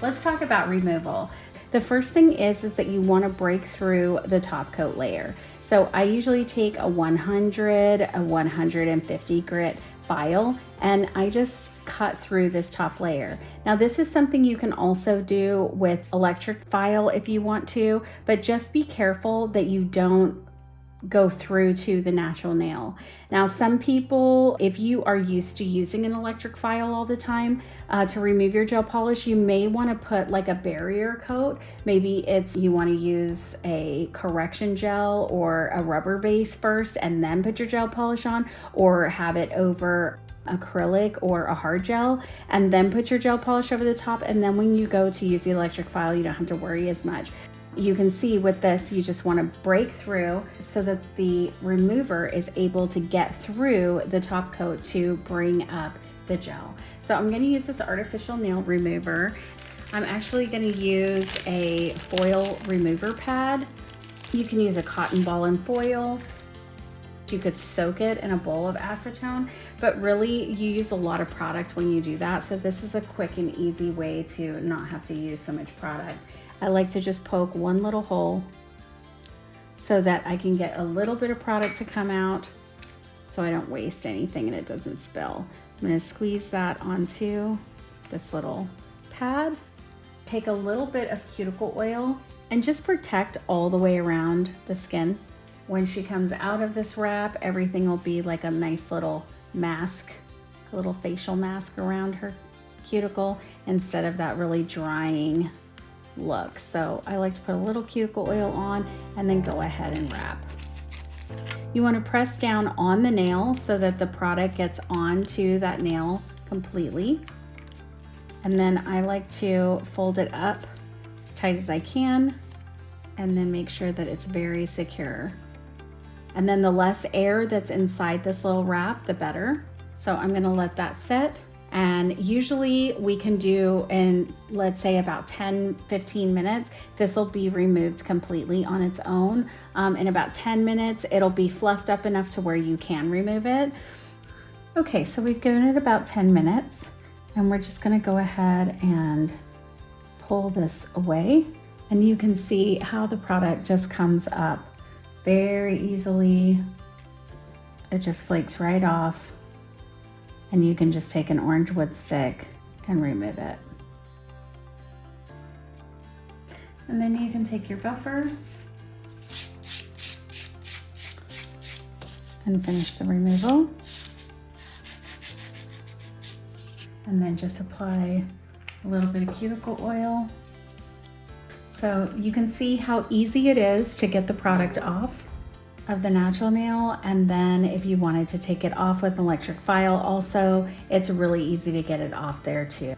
let's talk about removal. The first thing is that you want to break through the top coat layer. So I usually take a 100, a 150 grit file, and I just cut through this top layer. Now this is something you can also do with electric file if you want to, but just be careful that you don't go through to the natural nail. Now some people, if you are used to using an electric file all the time to remove your gel polish, you may want to put like a barrier coat. Maybe you want to use a correction gel or a rubber base first and then put your gel polish on, or have it over acrylic or a hard gel and then put your gel polish over the top, and then when you go to use the electric file you don't have to worry as much. You can see with this, you just want to break through so that the remover is able to get through the top coat to bring up the gel. So I'm going to use this artificial nail remover. I'm actually going to use a foil remover pad. You can use a cotton ball and foil. You could soak it in a bowl of acetone, but really you use a lot of product when you do that. So this is a quick and easy way to not have to use so much product. I like to just poke one little hole so that I can get a little bit of product to come out so I don't waste anything and it doesn't spill. I'm going to squeeze that onto this little pad. Take a little bit of cuticle oil and just protect all the way around the skin. When she comes out of this wrap, everything will be like a nice little mask, a little facial mask around her cuticle instead of that really drying look. So I like to put a little cuticle oil on and then go ahead and wrap. You want to press down on the nail so that the product gets onto that nail completely. And then I like to fold it up as tight as I can and then make sure that it's very secure. And then the less air that's inside this little wrap, the better. So I'm going to let that set. And usually we can do in, let's say, about 10-15 minutes, this will be removed completely on its own. In about 10 minutes, it'll be fluffed up enough to where you can remove it. Okay, so we've given it about 10 minutes and we're just gonna go ahead and pull this away. And you can see how the product just comes up very easily. It just flakes right off. And you can just take an orange wood stick and remove it. And then you can take your buffer and finish the removal. And then just apply a little bit of cuticle oil. So you can see how easy it is to get the product off of the natural nail, and then if you wanted to take it off with an electric file also, it's really easy to get it off there too.